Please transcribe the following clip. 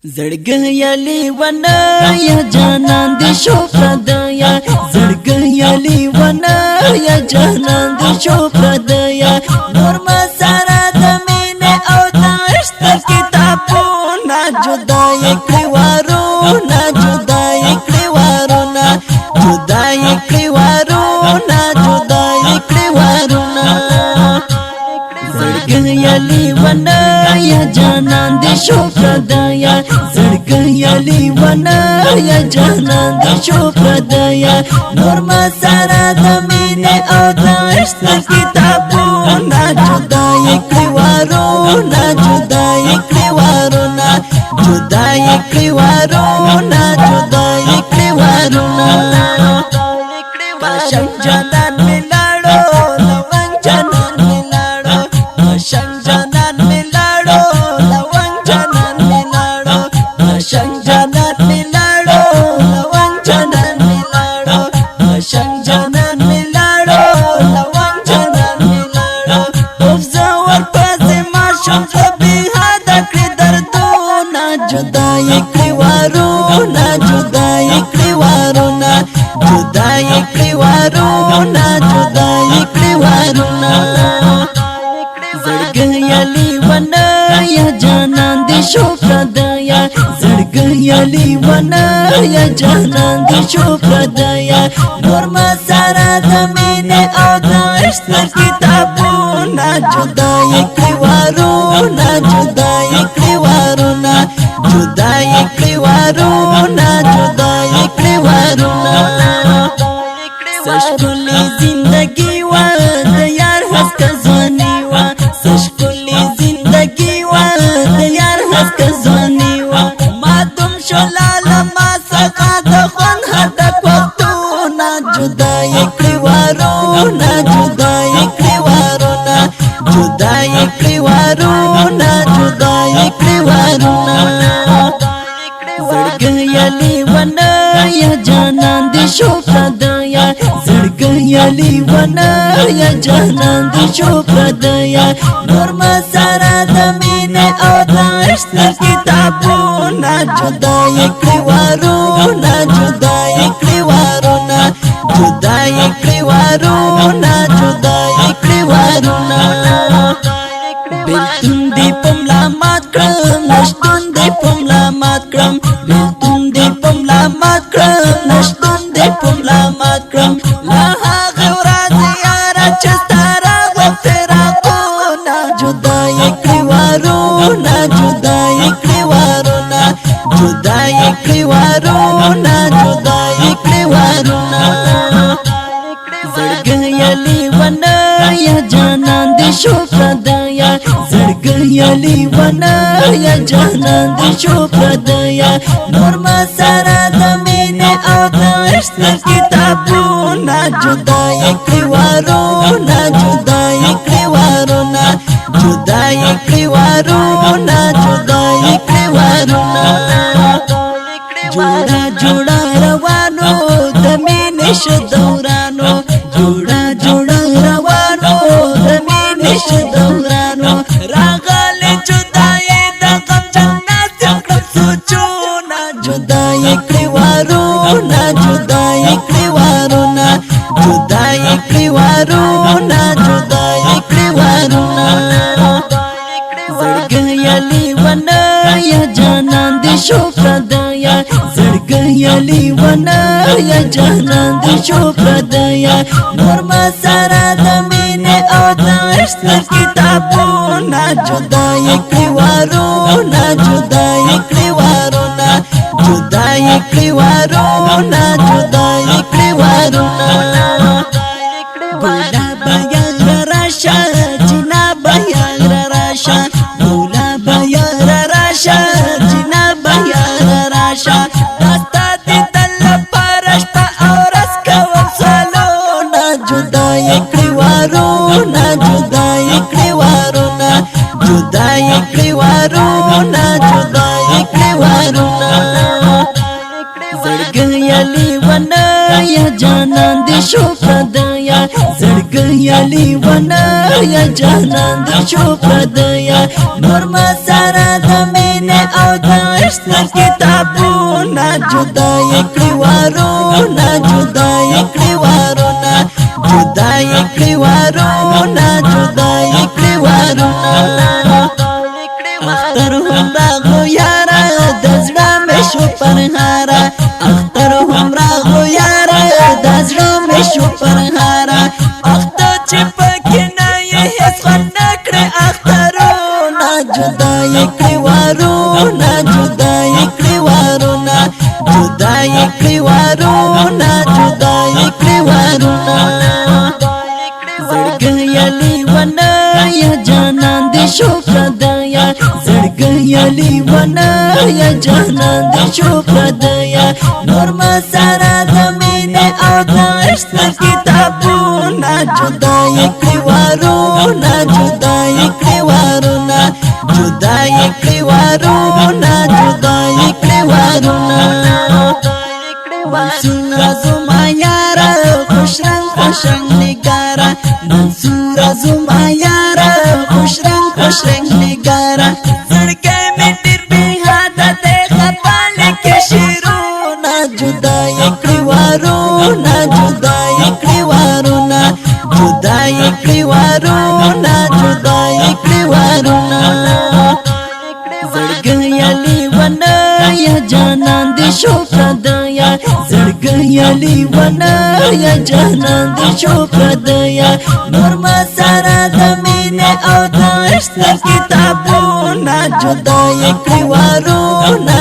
زړګیا لیوانا یا جانان دې شو پردیا زړګیا لیوانا یا جانان دې شو پردیا نور ما سره د مینې او د عشق کتابونه جدای کړی وارو نه جدای کړی وارو نه جدای کړی وارو نه جدای کړی وارو نه زړګیا لیوانا یا جانان دې شو پردیا زړګیا لیوانا یا جانان دې شو پردیا نور ما سره د مینې او د عشق کتابونه جدای کړی وارو نه جدای کړی وارو نه جدای کړی وارو نه جدای کړی وارو نه پاشم جانان ملاړو لونګ جانان ملاړو پاشم جانان ملاړو لونګ جانان ملاړو پاشم جانان ملاړو لونګ جانان ملاړو پاشم جانان ملاړو لونګ جانان ملاړو افزور پځه ما شم به هدا کړ دردونه جدای کړی وارو نه جدای کړی وارو نه جدای کړی وارو نه جدای کړی وارو نه زړګیا لیوانا یا جانان دې شو پردیا زړګیا لیوانا یا جانان دې شو پردیا نور ما سره د مینې او د عشق کتابونه جدای کړی وارو نه جدای کړی وارو نه جدای کړی وارو نه جدای کړی وارو نه سشکلی زندگی وا د یار هسک ځواني وا سشکلی زندگی وا د یار هسک ځواني وا ما تم شلال ما سقا د خون هد کوتو نا جدای کړی وارو نا جدای کړی وارو نا جدای کړی وارو نا جدای کړی وارو نا زړګیا لیوانا یا جانان دې شو پردیا زړګیا لیوانا یا جانان دې شو پردیا نور ما سره د مینې او د عشق کتابونه جدای کړی وارو نه جدای کړی وارو نه جدای کړی وارو نه جدای کړی وارو نه بیلتون دې پملا مات کړم نشتون دې پملا مات کړم بیلتون دې پملا مات کړم نشتون دې پملا مات کړم لا هغه ورځ یاره چې ستاره وفراقونه جدای کړی وارو نه جدای کړی وارو نه جدای کړی وارو نه جدای کړی وارو نه زړګیا لیوانا یا جانان دې شو پردیا زړګیا لیوانا یا جانان دې شو پردیا نور ما سره د مینې او د عشق کتابونه جدای کړی وارو نه جدای کړی وارو نه جدای کړی وارو نه جدای کړی وارو نه جوړا جوړا روانو د مینې ش دورانو جوړا جوړا روانو د مینې ش دورانو راغله جدای د غم جنت کړم سوچونه جدای کړی وارو نه جدای کړی وارو نه جدای کړی وارو نه جدای کړی وارو نه زړګیا لیوانا یا جانان دې شو پردیا زړګیا لیوانا یا جانان دې شو پردیا نور ما سره د مینې او د عشق کتابونه جدای کړی وارو نه جدای کړی وارو نه جدای کړی وارو نه جدای کړی وارو نه بولا بیان راشه جنا بیان راشه بولا بیان راشه جنا بیان راشه دستا دې تل پرشتا اورس کوم سالونه جدای کړی وارو نه جدای کړی وارو نه جدای کړی وارو نه جدای کړی وارو نه زړګیا لیوانا یا جانان دې شو پردیا زړګیا لیوانا یا جانان دې شو پردیا نور ما سره د مینې او د عشق کتابونه جدای کړي وارونه جدای کړي وارونه جدای کړي وارونه جدای کړي وارونه اختر هم راغو یارا د زړه مې شو پرهارا اختر هم راغو یارا د زړه مې شو پرهارا اختر چې پکې نه یې هیڅ خوند نه کړې اخترونه جدای کړي وارونه جدای کړي وارونه جدای کړي وارونه جدای کړي وارونه زړګي لیونه یا جانان دې شو پردیا زړګي لیونه یا جانان دې شو پردیا نور ما سره د مینې او د عشق کتابونه جدای کړي وارونه جدای کړي وارونه جدای کړي وارونه جدای کړي وارونه منصور زما یارا خوش رنگ خوش رنگ نگارا منصور زما یارا خوش رنگ نگارا زړګی مې ډېر بې حده دی خپل کې شعرونه جدای کړي وارونه جدای کړي وارونه جدای کړي وارونه جدای کړي وارونه زړګی لیونه یا جانان دې شو پردیا زړګي لیونه یا جانان دې شو پردیا نور ما سره د مینې او د عشق کتابونه جدای کړي وارونه